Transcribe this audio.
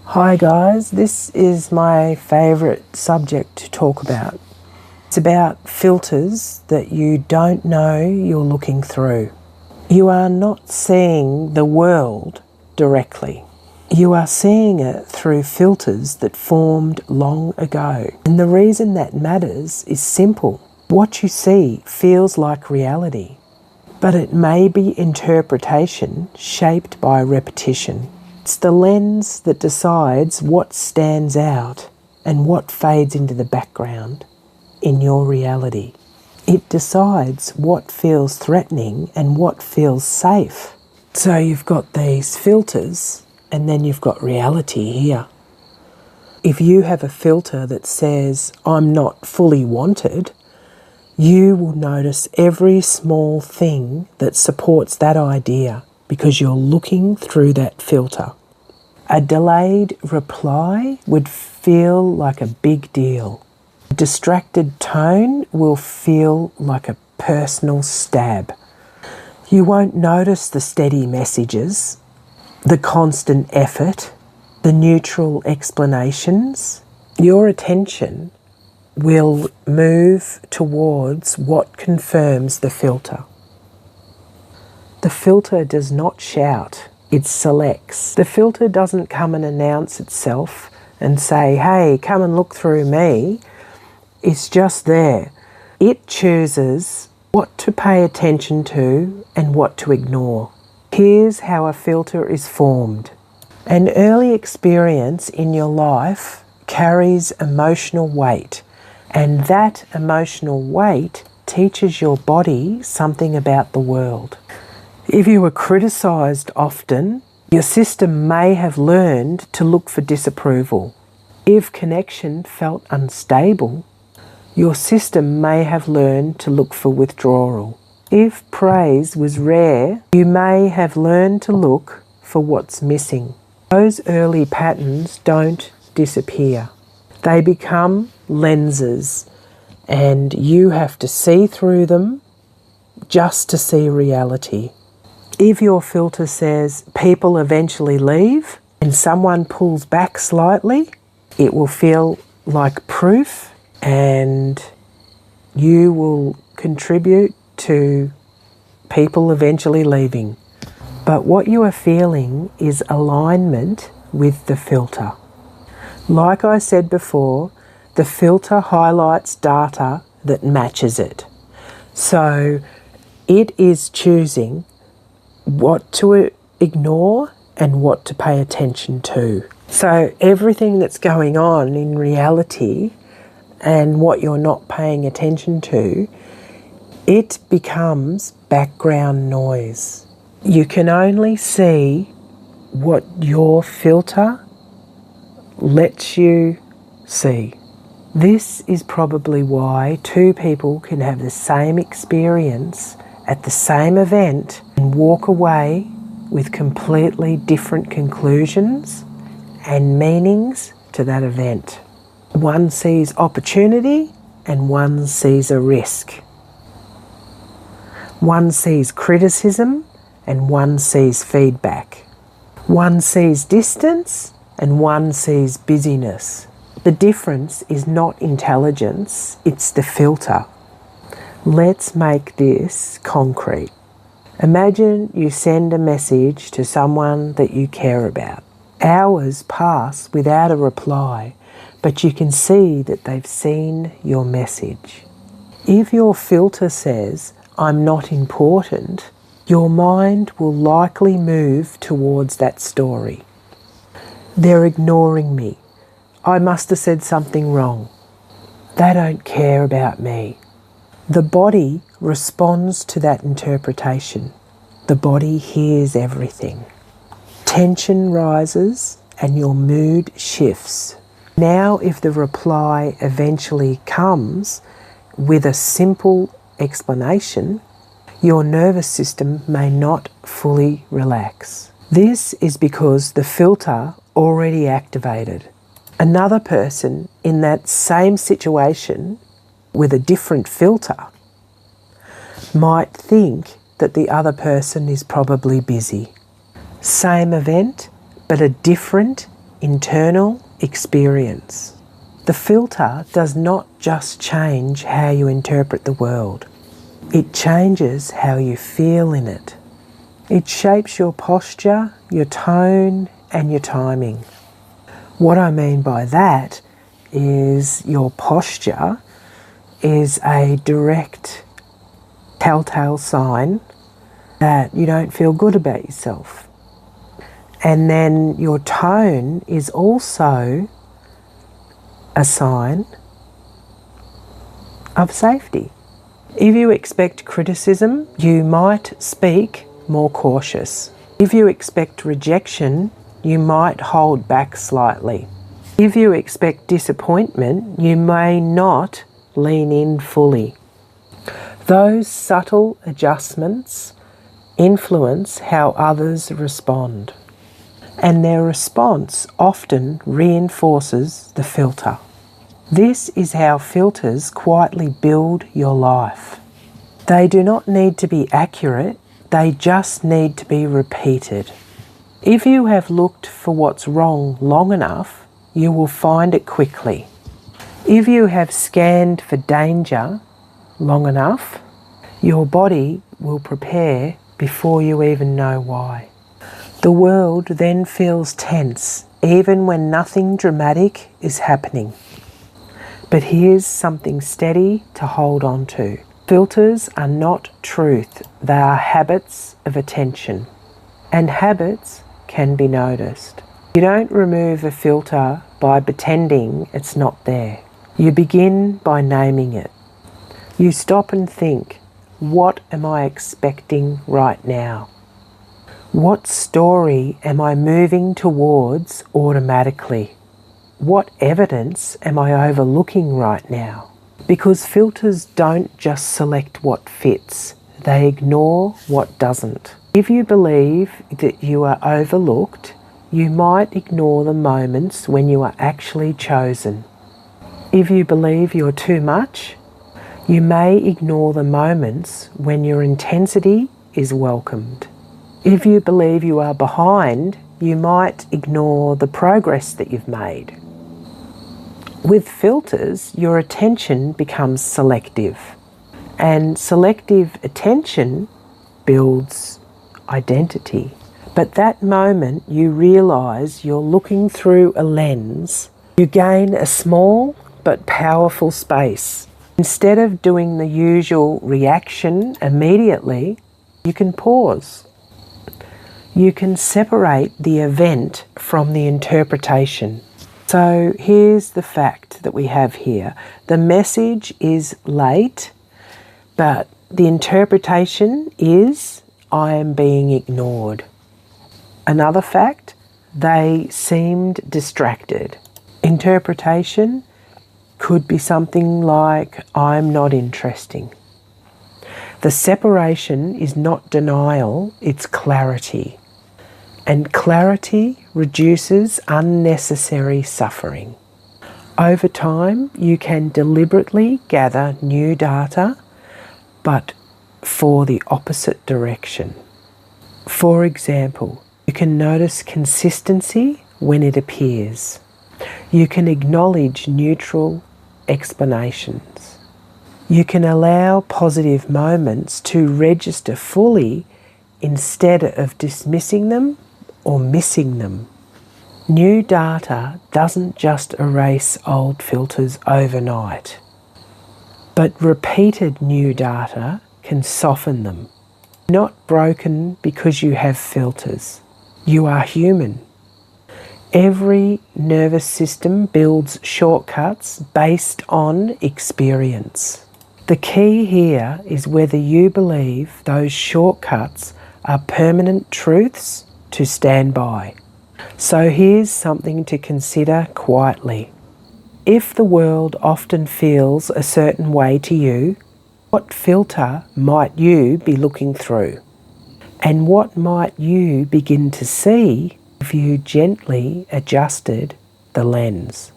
Hi guys, this is my favourite subject to talk about. It's about filters that you don't know you're looking through. You are not seeing the world directly. You are seeing it through filters that formed long ago. And the reason that matters is simple. What you see feels like reality, but it may be interpretation shaped by repetition. It's the lens that decides what stands out and what fades into the background in your reality. It decides what feels threatening and what feels safe. So you've got these filters and then you've got reality here. If you have a filter that says, I'm not fully wanted, you will notice every small thing that supports that idea because you're looking through that filter. A delayed reply would feel like a big deal. A distracted tone will feel like a personal stab. You won't notice the steady messages, the constant effort, the neutral explanations. Your attention will move towards what confirms the filter. The filter does not shout, it selects. The filter doesn't come and announce itself and say, hey, come and look through me. It's just there. It chooses what to pay attention to and what to ignore. Here's how a filter is formed. An early experience in your life carries emotional weight, and that emotional weight teaches your body something about the world. If you were criticised often, your system may have learned to look for disapproval. If connection felt unstable, your system may have learned to look for withdrawal. If praise was rare, you may have learned to look for what's missing. Those early patterns don't disappear. They become lenses, and you have to see through them just to see reality. If your filter says people eventually leave and someone pulls back slightly, it will feel like proof and you will contribute to people eventually leaving. But what you are feeling is alignment with the filter. Like I said before, the filter highlights data that matches it. So it is choosing what to ignore and what to pay attention to. So everything that's going on in reality and what you're not paying attention to, it becomes background noise. You can only see what your filter lets you see. This is probably why two people can have the same experience at the same event and walk away with completely different conclusions and meanings to that event. One sees opportunity and one sees a risk. One sees criticism and one sees feedback. One sees distance and one sees busyness. The difference is not intelligence, it's the filter. Let's make this concrete. Imagine you send a message to someone that you care about. Hours pass without a reply, but you can see that they've seen your message. If your filter says, I'm not important, your mind will likely move towards that story. They're ignoring me. I must have said something wrong. They don't care about me. The body responds to that interpretation. The body hears everything. Tension rises and your mood shifts. Now, if the reply eventually comes with a simple explanation, your nervous system may not fully relax. This is because the filter already activated. Another person in that same situation with a different filter might think that the other person is probably busy. Same event, but a different internal experience. The filter does not just change how you interpret the world. It changes how you feel in it. It shapes your posture, your tone, and your timing. What I mean by that is your posture is a direct telltale sign that you don't feel good about yourself. And then your tone is also a sign of safety. If you expect criticism, you might speak more cautious. If you expect rejection, you might hold back slightly. If you expect disappointment, you may not lean in fully. Those subtle adjustments influence how others respond, and their response often reinforces the filter. This is how filters quietly build your life. They do not need to be accurate, they just need to be repeated. If you have looked for what's wrong long enough, you will find it quickly. If you have scanned for danger long enough, your body will prepare before you even know why. The world then feels tense, even when nothing dramatic is happening. But here's something steady to hold on to. Filters are not truth, they are habits of attention. And habits can be noticed. You don't remove a filter by pretending it's not there. You begin by naming it. You stop and think, what am I expecting right now? What story am I moving towards automatically? What evidence am I overlooking right now? Because filters don't just select what fits, they ignore what doesn't. If you believe that you are overlooked, you might ignore the moments when you are actually chosen. If you believe you're too much, you may ignore the moments when your intensity is welcomed. If you believe you are behind, you might ignore the progress that you've made. With filters, your attention becomes selective, and selective attention builds identity. But that moment you realise you're looking through a lens, you gain a small but powerful space. Instead of doing the usual reaction immediately, you can pause. You can separate the event from the interpretation. So here's the fact that we have here. The message is late, but the interpretation is, I am being ignored. Another fact, they seemed distracted. Interpretation could be something like, I'm not interesting. The separation is not denial, it's clarity. And clarity reduces unnecessary suffering. Over time, you can deliberately gather new data, but for the opposite direction. For example, you can notice consistency when it appears. You can acknowledge neutral explanations. You can allow positive moments to register fully instead of dismissing them or missing them. New data doesn't just erase old filters overnight, but repeated new data can soften them. Not broken because you have filters. You are human. Every nervous system builds shortcuts based on experience. The key here is whether you believe those shortcuts are permanent truths to stand by. So here's something to consider quietly. If the world often feels a certain way to you, what filter might you be looking through? And what might you begin to see if you gently adjusted the lens?